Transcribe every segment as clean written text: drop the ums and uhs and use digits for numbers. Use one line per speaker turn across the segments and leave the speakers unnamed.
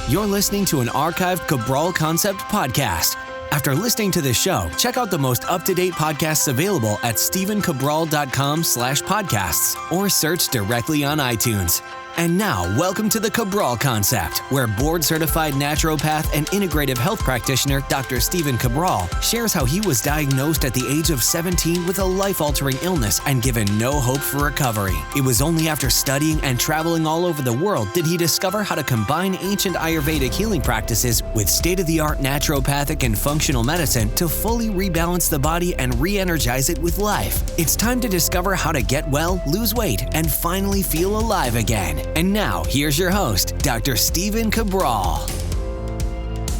You're listening to an archived Cabral Concept podcast. After listening to this show, check out the most up-to-date podcasts available at stephencabral.com/podcasts or search directly on iTunes. And now, welcome to the Cabral Concept, where board-certified naturopath and integrative health practitioner Dr. Stephen Cabral shares how he was diagnosed at the age of 17 with a life-altering illness and given no hope for recovery. It was only after studying and traveling all over the world did he discover how to combine ancient Ayurvedic healing practices with state-of-the-art naturopathic and functional medicine to fully rebalance the body and re-energize it with life. It's time to discover how to get well, lose weight, and finally feel alive again. And now, here's your host, Dr. Stephen Cabral.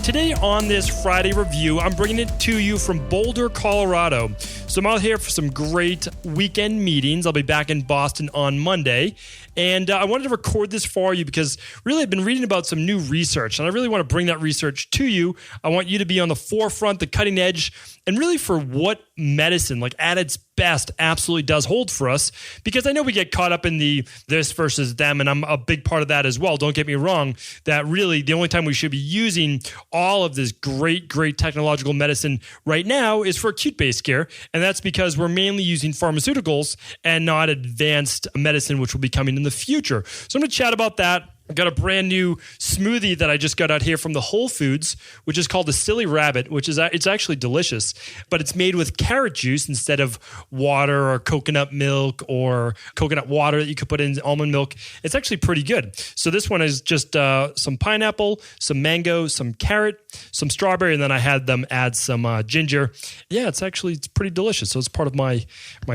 Today on this Friday review, I'm bringing it to you from Boulder, Colorado. So I'm out here for some great weekend meetings. I'll be back in Boston on Monday. And I wanted to record this for you because really I've been reading about some new research, and I really want to bring that research to you. I want you to be on the forefront, the cutting edge, and really for what medicine, like at its best, absolutely does hold for us. Because I know we get caught up in the this versus them, and I'm a big part of that as well. Don't get me wrong, that really the only time we should be using all of this great technological medicine right now is for acute-based care. And that's because we're mainly using pharmaceuticals and not advanced medicine, which will be coming in the future. So I'm going to chat about that. I got a brand new smoothie that I just got out here from the Whole Foods, which is called the Silly Rabbit, which is it's actually delicious, but it's made with carrot juice instead of water or coconut milk or coconut water that you could put in almond milk. It's actually pretty good. So this one is just some pineapple, some mango, some carrot, some strawberry, and then I had them add some ginger. Yeah, it's pretty delicious. So it's part of my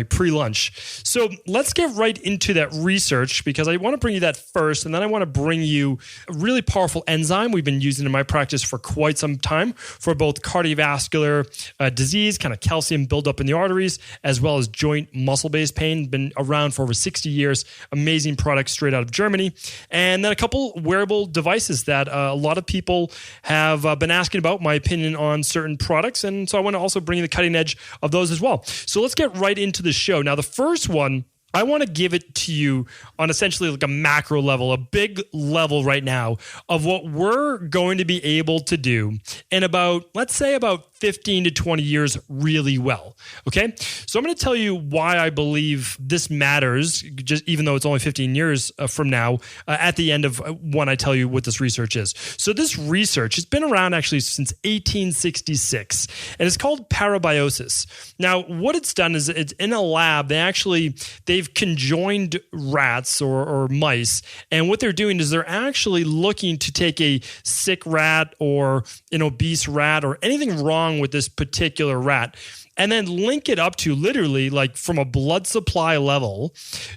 pre-lunch. So let's get right into that research because I want to bring you that first, and then I want to bring you a really powerful enzyme we've been using in my practice for quite some time for both cardiovascular disease, kind of calcium buildup in the arteries, as well as joint muscle-based pain. Been around for over 60 years. Amazing product straight out of Germany. And then a couple wearable devices that a lot of people have been asking about my opinion on certain products. And so I want to also bring you the cutting edge of those as well. So let's get right into the show. Now, the first one, I want to give it to you on essentially like a macro level, a big level right now of what we're going to be able to do in let's say about 15 to 20 years really well. Okay. So I'm going to tell you why I believe this matters, just even though it's only 15 years from now, at the end of when I tell you what this research is. So this research has been around actually since 1866, and it's called parabiosis. Now, what it's done is it's in a lab. They've conjoined rats or mice, and what they're doing is they're actually looking to take a sick rat or an obese rat or anything wrong with this particular rat and then link it up to literally like from a blood supply level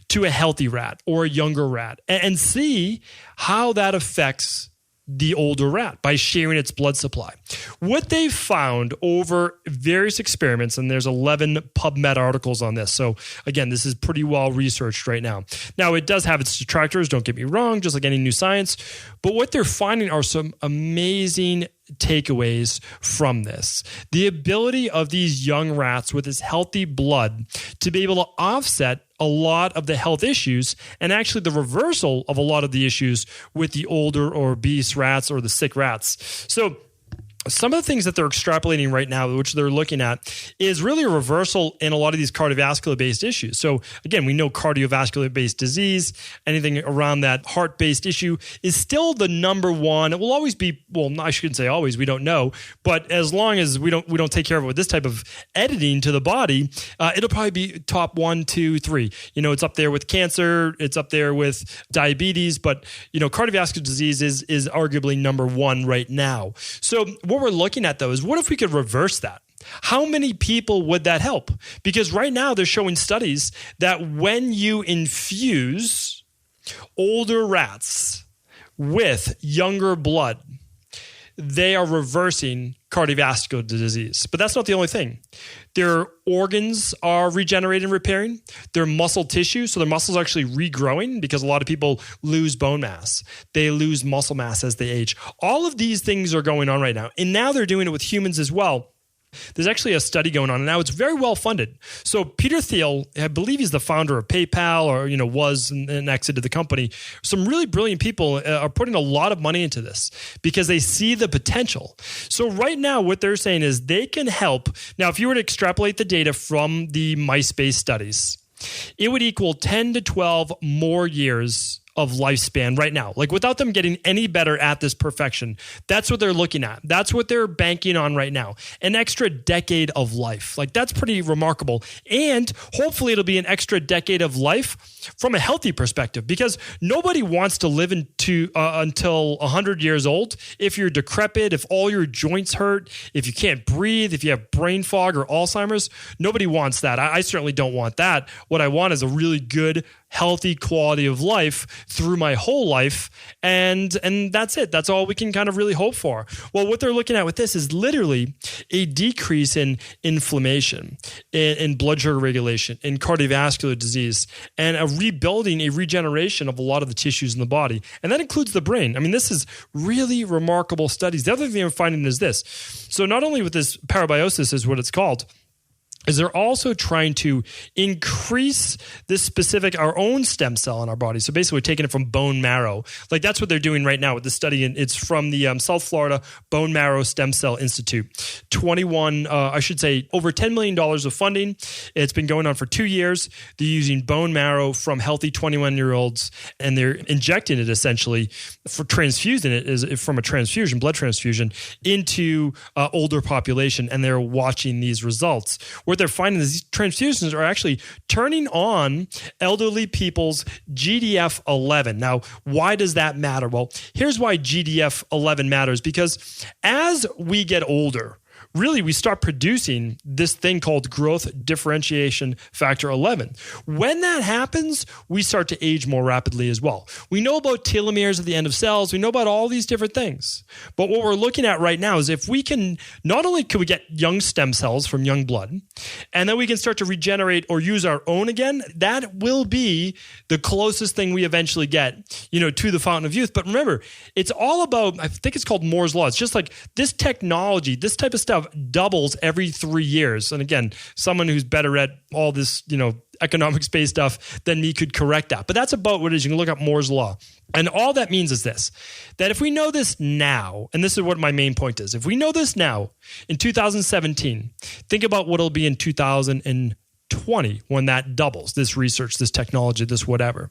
to a healthy rat or a younger rat and see how that affects the older rat by sharing its blood supply. What they've found over various experiments, and there's 11 PubMed articles on this. So again, this is pretty well researched right now. Now, it does have its detractors, don't get me wrong, just like any new science. But what they're finding are some amazing takeaways from this. The ability of these young rats with this healthy blood to be able to offset a lot of the health issues and actually the reversal of a lot of the issues with the older or obese rats or the sick rats. So some of the things that they're extrapolating right now, which they're looking at, is really a reversal in a lot of these cardiovascular-based issues. So again, we know cardiovascular-based disease, anything around that heart-based issue is still the number one. It will always be, well, I shouldn't say always, we don't know, but as long as we don't take care of it with this type of editing to the body, it'll probably be top 1, 2, 3. It's up there with cancer, it's up there with diabetes, but cardiovascular disease is arguably number 1 right now. So what we're looking at, though, is what if we could reverse that? How many people would that help? Because right now they're showing studies that when you infuse older rats with younger blood, they are reversing cardiovascular disease. But that's not the only thing. Their organs are regenerating and repairing. Their muscle tissue, so their muscles are actually regrowing because a lot of people lose bone mass. They lose muscle mass as they age. All of these things are going on right now. And now they're doing it with humans as well. There's actually a study going on, and now it's very well funded. So Peter Thiel, I believe he's the founder of PayPal, or was and exited the company. Some really brilliant people are putting a lot of money into this because they see the potential. So right now, what they're saying is they can help. Now, if you were to extrapolate the data from the mice-based studies, it would equal 10 to 12 more years of lifespan right now, like without them getting any better at this perfection. That's what they're looking at. That's what they're banking on right now. An extra decade of life. Like, that's pretty remarkable. And hopefully it'll be an extra decade of life from a healthy perspective, because nobody wants to live until 100 years old. If you're decrepit, if all your joints hurt, if you can't breathe, if you have brain fog or Alzheimer's, nobody wants that. I certainly don't want that. What I want is a really good, healthy quality of life through my whole life. And that's it. That's all we can kind of really hope for. Well, what they're looking at with this is literally a decrease in inflammation, in blood sugar regulation, in cardiovascular disease, and a regeneration of a lot of the tissues in the body. And that includes the brain. I mean, this is really remarkable studies. The other thing I'm finding is this. So not only with this parabiosis is what it's called, is they're also trying to increase this specific, our own stem cell in our body. So basically, we're taking it from bone marrow. Like, that's what they're doing right now with this study. And it's from the South Florida Bone Marrow Stem Cell Institute. Over $10 million of funding. It's been going on for 2 years. They're using bone marrow from healthy 21-year-olds, and they're injecting it essentially transfusing it from a transfusion, blood transfusion, into older population. And they're watching these results. What they're finding is these transfusions are actually turning on elderly people's GDF-11. Now, why does that matter? Well, here's why GDF-11 matters. Because as we get older, really, we start producing this thing called growth differentiation factor 11. When that happens, we start to age more rapidly as well. We know about telomeres at the end of cells. We know about all these different things. But what we're looking at right now is if we can, not only can we get young stem cells from young blood, and then we can start to regenerate or use our own again, that will be the closest thing we eventually get, to the fountain of youth. But remember, it's all about, I think it's called Moore's Law. It's just like this technology, this type of stuff doubles every 3 years. And again, someone who's better at all this, economics-based stuff than me could correct that. But that's about what it is. You can look up Moore's Law. And all that means is this, that if we know this now, and this is what my main point is, if we know this now in 2017, think about what it'll be in 2020 when that doubles, this research, this technology, this whatever.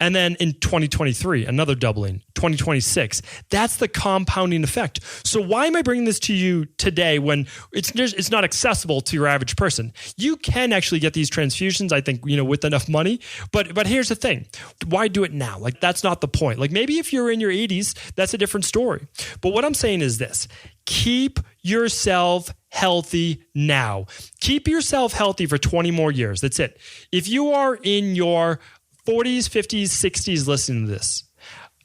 And then in 2023, another doubling, 2026, that's the compounding effect. So why am I bringing this to you today when it's not accessible to your average person? You can actually get these transfusions, I think, with enough money. But here's the thing. Why do it now? Like, that's not the point. Like, maybe if you're in your 80s, that's a different story. But what I'm saying is this. Keep yourself healthy now. Keep yourself healthy for 20 more years. That's it. If you are in your 40s, 50s, 60s listening to this,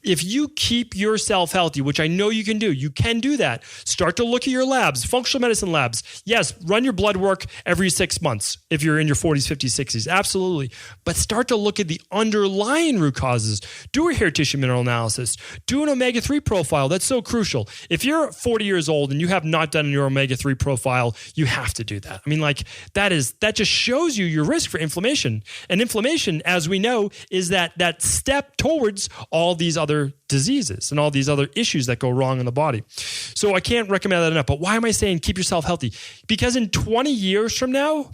if you keep yourself healthy, which I know you can do that. Start to look at your labs, functional medicine labs. Yes, run your blood work every 6 months if you're in your 40s, 50s, 60s. Absolutely. But start to look at the underlying root causes. Do a hair tissue mineral analysis. Do an omega-3 profile. That's so crucial. If you're 40 years old and you have not done your omega-3 profile, you have to do that. I mean, that just shows you your risk for inflammation. And inflammation, as we know, is that step towards all these other diseases and all these other issues that go wrong in the body. So I can't recommend that enough. But why am I saying keep yourself healthy? Because in 20 years from now,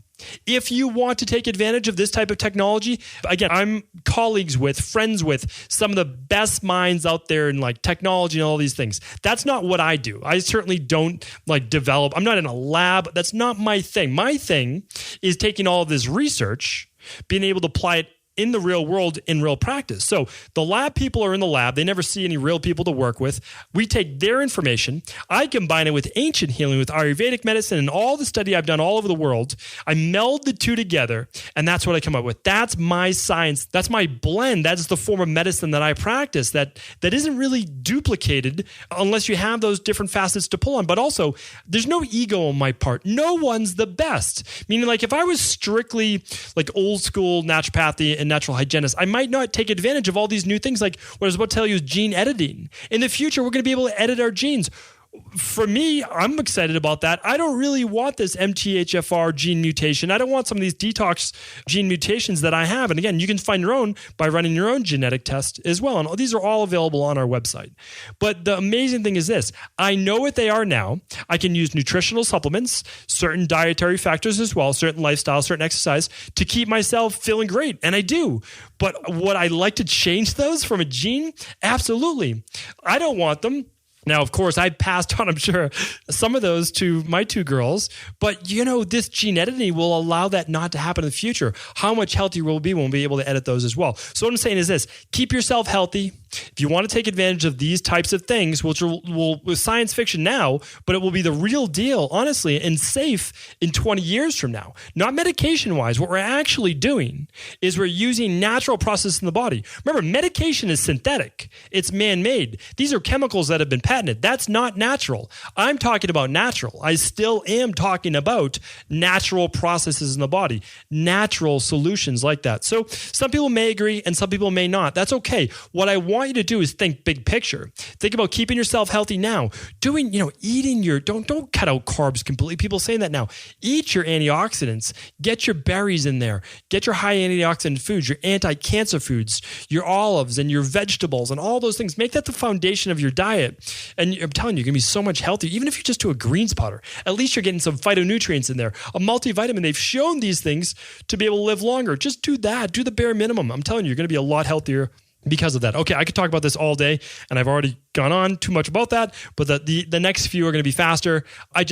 if you want to take advantage of this type of technology, again, I'm friends with some of the best minds out there in like technology and all these things. That's not what I do. I certainly don't develop. I'm not in a lab. That's not my thing. My thing is taking all of this research, being able to apply it in the real world, in real practice. So the lab people are in the lab. They never see any real people to work with. We take their information. I combine it with ancient healing, with Ayurvedic medicine, and all the study I've done all over the world. I meld the two together, and that's what I come up with. That's my science. That's my blend. That's the form of medicine that I practice that isn't really duplicated unless you have those different facets to pull on. But also, there's no ego on my part. No one's the best. Meaning, if I was strictly old school naturopathy and natural hygienist, I might not take advantage of all these new things like what I was about to tell you is gene editing. In the future, we're going to be able to edit our genes. for me, I'm excited about that. I don't really want this MTHFR gene mutation. I don't want some of these detox gene mutations that I have. And again, you can find your own by running your own genetic test as well. And these are all available on our website. But the amazing thing is this. I know what they are now. I can use nutritional supplements, certain dietary factors as well, certain lifestyle, certain exercise to keep myself feeling great. And I do. But would I like to change those from a gene? Absolutely. I don't want them. Now, of course, I passed on, I'm sure, some of those to my two girls. But, this gene editing will allow that not to happen in the future. How much healthier we'll be when we'll be able to edit those as well. So what I'm saying is this. Keep yourself healthy. If you want to take advantage of these types of things, which will science fiction now, but it will be the real deal, honestly, and safe in 20 years from now. Not medication-wise. What we're actually doing is we're using natural processes in the body. Remember, medication is synthetic. It's man-made. These are chemicals that have been patented. That's not natural. I'm talking about natural. I still am talking about natural processes in the body, natural solutions like that. So some people may agree and some people may not. That's okay. What I want you to do is think big picture. Think about keeping yourself healthy now. Eating don't cut out carbs completely. People saying that now. Eat your antioxidants. Get your berries in there. Get your high antioxidant foods, your anti-cancer foods, your olives and your vegetables and all those things. Make that the foundation of your diet. And I'm telling you, you're going to be so much healthier. Even if you just do a greens powder, at least you're getting some phytonutrients in there, a multivitamin. They've shown these things to be able to live longer. Just do that. Do the bare minimum. I'm telling you, you're going to be a lot healthier because of that. Okay, I could talk about this all day, and I've already gone on too much about that, but the next few are going to be faster. I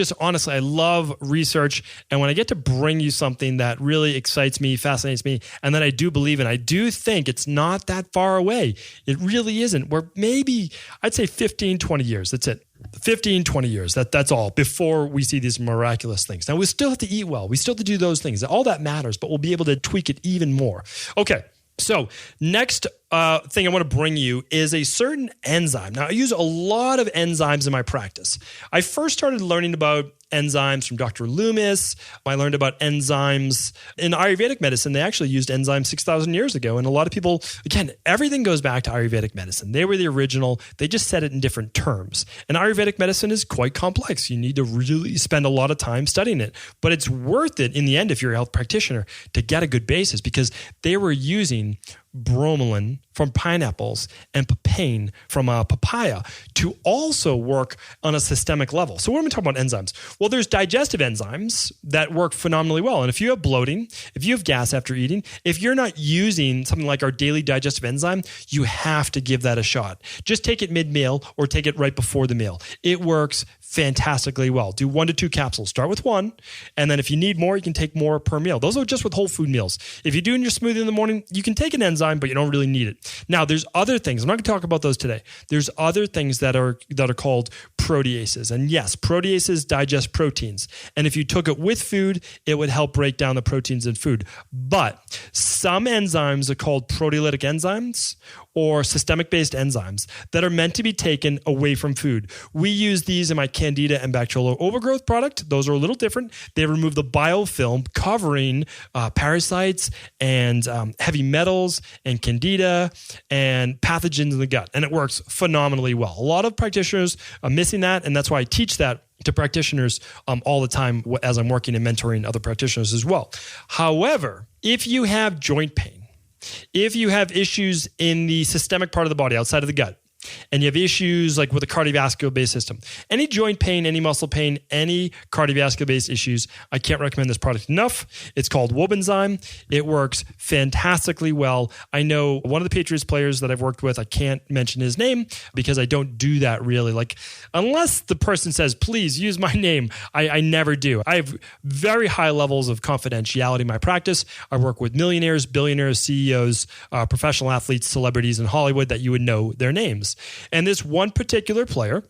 love research, and when I get to bring you something that really excites me, fascinates me, and that I do believe in, I do think it's not that far away. It really isn't. We're maybe, I'd say 15, 20 years. That's it. 15, 20 years. That's all before we see these miraculous things. Now, we still have to eat well. We still have to do those things. All that matters, but we'll be able to tweak it even more. Okay. So next thing I want to bring you is a certain enzyme. Now, I use a lot of enzymes in my practice. I first started learning about enzymes from Dr. Loomis. I learned about enzymes in Ayurvedic medicine. They actually used enzymes 6,000 years ago. And a lot of people, again, everything goes back to Ayurvedic medicine. They were the original. They just said it in different terms. And Ayurvedic medicine is quite complex. You need to really spend a lot of time studying it. But it's worth it in the end if you're a health practitioner to get a good basis because they were using bromelain from pineapples and papain from papaya to also work on a systemic level. So what am I talking about enzymes? Well, there's digestive enzymes that work phenomenally well. And if you have bloating, if you have gas after eating, if you're not using something like our daily digestive enzyme, you have to give that a shot. Just take it mid-meal or take it right before the meal. It works fantastically well. Do 1 to 2 capsules. Start with 1. And then if you need more, you can take more per meal. Those are just with whole food meals. If you're doing your smoothie in the morning, you can take an enzyme, but you don't really need it. Now, there's other things. I'm not going to talk about those today. There's other things that are called proteases. And yes, proteases digest proteins. And if you took it with food, it would help break down the proteins in food. But some enzymes are called proteolytic enzymes or systemic-based enzymes that are meant to be taken away from food. We use these in my Candida and bacterial overgrowth product. Those are a little different. They remove the biofilm covering parasites and heavy metals and Candida and pathogens in the gut. And it works phenomenally well. A lot of practitioners are missing that, and that's why I teach that to practitioners all the time as I'm working and mentoring other practitioners as well. However, if you have joint pain, if you have issues in the systemic part of the body outside of the gut, and you have issues like with the cardiovascular-based system, any joint pain, any muscle pain, any cardiovascular-based issues, I can't recommend this product enough. It's called Wobenzyme. It works fantastically well. I know one of the Patriots players that I've worked with, I can't mention his name because I don't do that really. Like, unless the person says, please use my name, I never do. I have very high levels of confidentiality in my practice. I work with millionaires, billionaires, CEOs, professional athletes, celebrities in Hollywood that you would know their names. And this one particular player,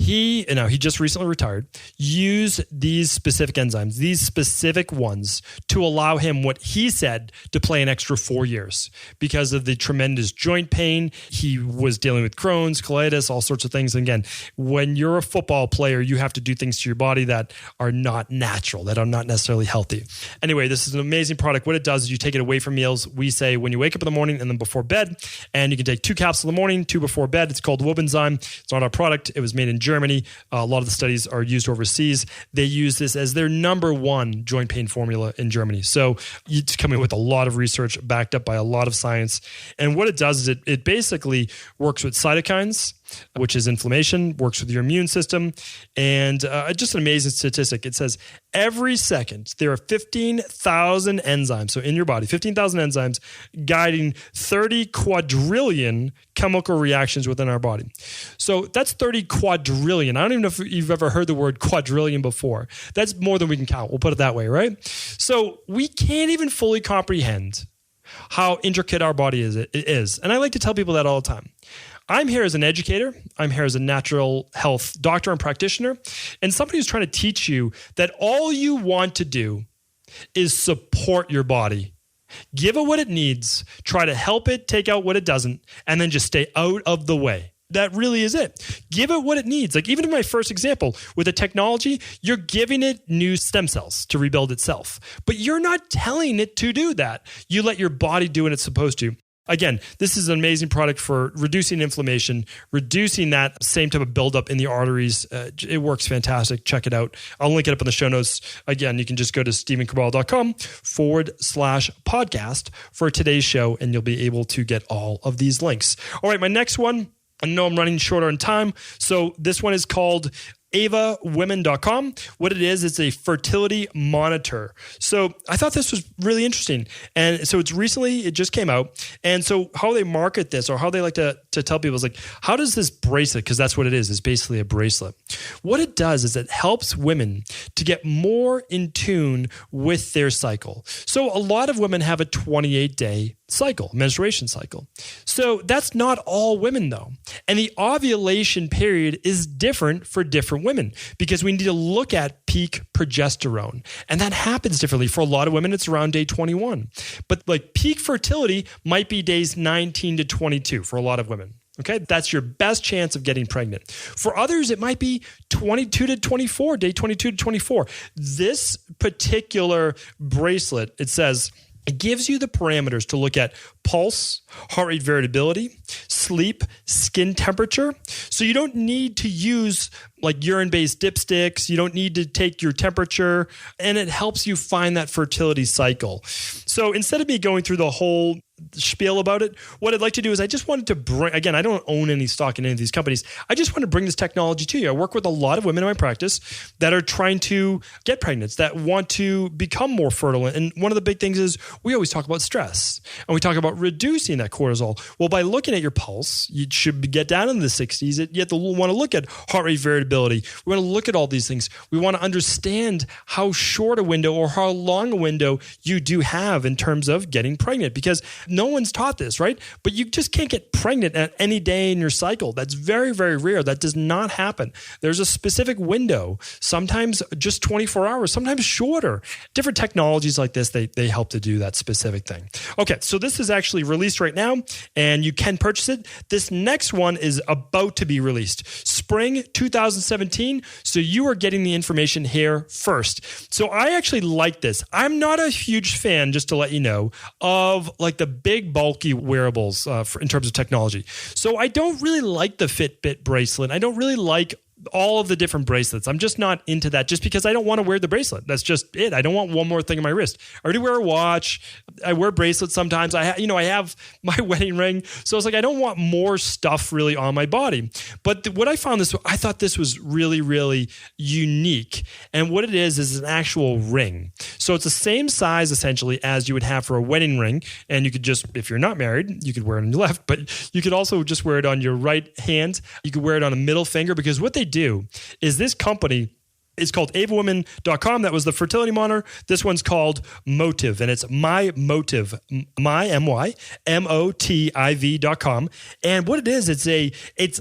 he just recently retired, used these specific enzymes, these specific ones, to allow him what he said to play an extra 4 years because of the tremendous joint pain. He was dealing with Crohn's, colitis, all sorts of things. And again, when you're a football player, you have to do things to your body that are not natural, that are not necessarily healthy. Anyway, this is an amazing product. What it does is you take it away from meals. We say when you wake up in the morning and then before bed, and you can take 2 capsules in the morning, 2 before bed. It's called Wobenzyme. It's not our product. It was made in Germany. A lot of the studies are used overseas. They use this as their number one joint pain formula in Germany. So it's coming with a lot of research backed up by a lot of science. And what it does is it basically works with cytokines, which is inflammation, works with your immune system. And just an amazing statistic. It says every second there are 15,000 enzymes. So in your body, 15,000 enzymes guiding 30 quadrillion chemical reactions within our body. So that's 30 quadrillion. I don't even know if you've ever heard the word quadrillion before. That's more than we can count. We'll put it that way, right? So we can't even fully comprehend how intricate our body is. And I like to tell people that all the time. I'm here as an educator. I'm here as a natural health doctor and practitioner, and somebody who's trying to teach you that all you want to do is support your body. Give it what it needs, try to help it, take out what it doesn't, and then just stay out of the way. That really is it. Give it what it needs. Like even in my first example with the technology, you're giving it new stem cells to rebuild itself, but you're not telling it to do that. You let your body do what it's supposed to. Again, this is an amazing product for reducing inflammation, reducing that same type of buildup in the arteries. It works fantastic. Check it out. I'll link it up in the show notes. Again, you can just go to stephencabral.com/podcast for today's show, and you'll be able to get all of these links. All right, my next one, I know I'm running short on time, so this one is called avawomen.com. What it is, it's a fertility monitor. So I thought this was really interesting. And so it just came out. And so how they market this, or how they like to tell people is like, how does this bracelet, because that's what it is, it's basically a bracelet. What it does is it helps women to get more in tune with their cycle. So a lot of women have a 28-day cycle, menstruation cycle. So that's not all women though. And the ovulation period is different for different women because we need to look at peak progesterone. And that happens differently. For a lot of women, it's around day 21. But like peak fertility might be days 19 to 22 for a lot of women. Okay, that's your best chance of getting pregnant. For others, it might be 22 to 24, day 22 to 24. This particular bracelet, it says, it gives you the parameters to look at pulse, heart rate variability, sleep, skin temperature. So you don't need to use like urine-based dipsticks. You don't need to take your temperature, and it helps you find that fertility cycle. So instead of me going through the whole spiel about it, what I'd like to do is I just wanted to bring, again, I don't own any stock in any of these companies. I just want to bring this technology to you. I work with a lot of women in my practice that are trying to get pregnant, that want to become more fertile. And one of the big things is we always talk about stress, and we talk about reducing that cortisol. Well, by looking at your pulse, you should get down in the 60s. You have to want to look at heart rate variability. We want to look at all these things. We want to understand how short a window or how long a window you do have in terms of getting pregnant, because no one's taught this, right? But you just can't get pregnant at any day in your cycle. That's very, very rare. That does not happen. There's a specific window, sometimes just 24 hours, sometimes shorter. Different technologies like this, they help to do that specific thing. Okay, so this is actually released right now, and you can purchase it. This next one is about to be released, spring 2017. So you are getting the information here first. So I actually like this. I'm not a huge fan, just to let you know, of like the big bulky wearables in terms of technology. So I don't really like the Fitbit bracelet. I don't really like all of the different bracelets. I'm just not into that, just because I don't want to wear the bracelet. That's just it. I don't want one more thing on my wrist. I already wear a watch. I wear bracelets sometimes. I have my wedding ring. So it's like, I don't want more stuff really on my body. But what I thought this was really, really unique. And what it is an actual ring. So it's the same size essentially as you would have for a wedding ring. And you could just, if you're not married, you could wear it on your left, but you could also just wear it on your right hand. You could wear it on a middle finger, because what they do is this company is called avawomen.com. That was the fertility monitor. This one's called Motive, and it's MyMotiv, MyMotiv.com. And what it is, it's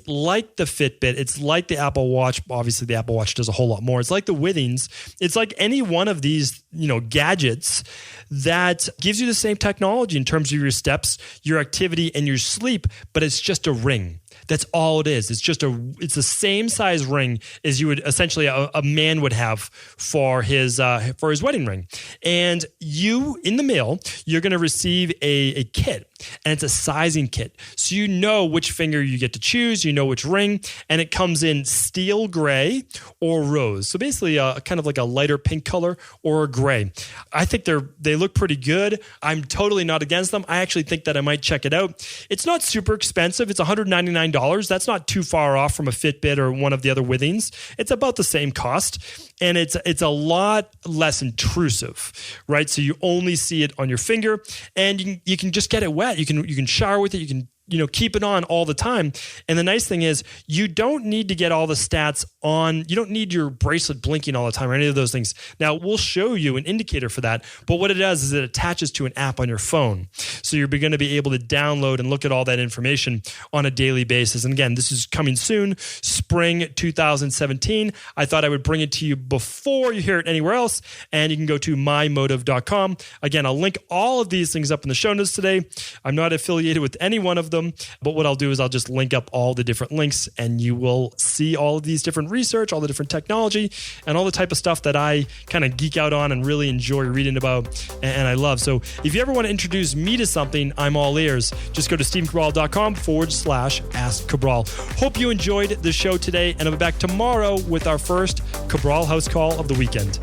like the Fitbit. It's like the Apple Watch. Obviously, the Apple Watch does a whole lot more. It's like the Withings. It's like any one of these, gadgets that gives you the same technology in terms of your steps, your activity, and your sleep, but it's just a ring. That's all it is. It's the same size ring as you would essentially a man would have for his wedding ring. And you, in the mail, you're going to receive a kit. And it's a sizing kit. So you know which finger you get to choose, you know which ring, and it comes in steel gray or rose. So basically kind of like a lighter pink color or a gray. I think they look pretty good. I'm totally not against them. I actually think that I might check it out. It's not super expensive. It's $199. That's not too far off from a Fitbit or one of the other Withings. It's about the same cost. And it's a lot less intrusive, right? So you only see it on your finger, and you can just get it wet. You can shower with it. You can keep it on all the time. And the nice thing is you don't need to get all the stats on. You don't need your bracelet blinking all the time or any of those things. Now, we'll show you an indicator for that. But what it does is it attaches to an app on your phone. So you're going to be able to download and look at all that information on a daily basis. And again, this is coming soon, spring 2017. I thought I would bring it to you before you hear it anywhere else. And you can go to mymotive.com. Again, I'll link all of these things up in the show notes today. I'm not affiliated with any one of them. But what I'll do is I'll just link up all the different links, and you will see all of these different research, all the different technology, and all the type of stuff that I kind of geek out on and really enjoy reading about and I love. So if you ever want to introduce me to something, I'm all ears. Just go to stevencabral.com/Ask Cabral. Hope you enjoyed the show today, and I'll be back tomorrow with our first Cabral House Call of the weekend.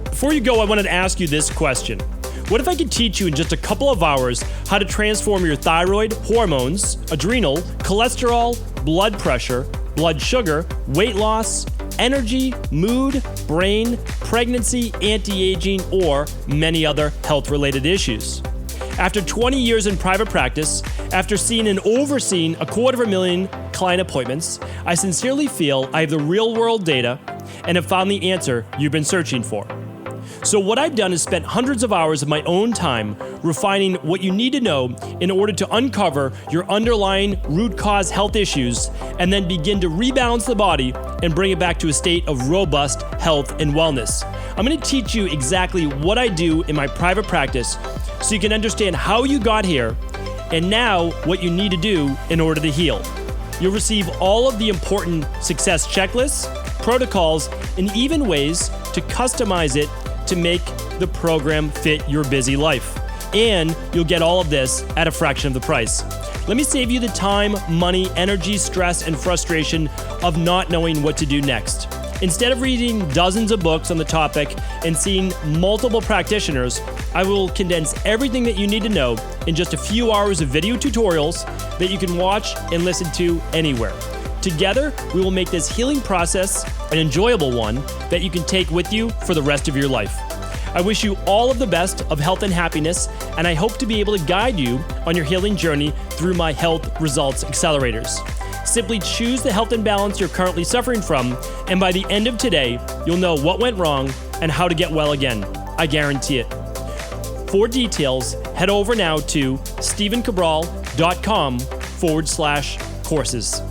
Before you go, I wanted to ask you this question. What if I could teach you in just a couple of hours how to transform your thyroid, hormones, adrenal, cholesterol, blood pressure, blood sugar, weight loss, energy, mood, brain, pregnancy, anti-aging, or many other health-related issues? After 20 years in private practice, after seeing and overseeing 250,000 client appointments, I sincerely feel I have the real-world data and have found the answer you've been searching for. So what I've done is spent hundreds of hours of my own time refining what you need to know in order to uncover your underlying root cause health issues and then begin to rebalance the body and bring it back to a state of robust health and wellness. I'm going to teach you exactly what I do in my private practice so you can understand how you got here and now what you need to do in order to heal. You'll receive all of the important success checklists, protocols, and even ways to customize it to make the program fit your busy life. And you'll get all of this at a fraction of the price. Let me save you the time, money, energy, stress, and frustration of not knowing what to do next. Instead of reading dozens of books on the topic and seeing multiple practitioners, I will condense everything that you need to know in just a few hours of video tutorials that you can watch and listen to anywhere. Together, we will make this healing process an enjoyable one that you can take with you for the rest of your life. I wish you all of the best of health and happiness, and I hope to be able to guide you on your healing journey through my Health Results Accelerators. Simply choose the health imbalance you're currently suffering from, and by the end of today, you'll know what went wrong and how to get well again. I guarantee it. For details, head over now to stevencabral.com/courses.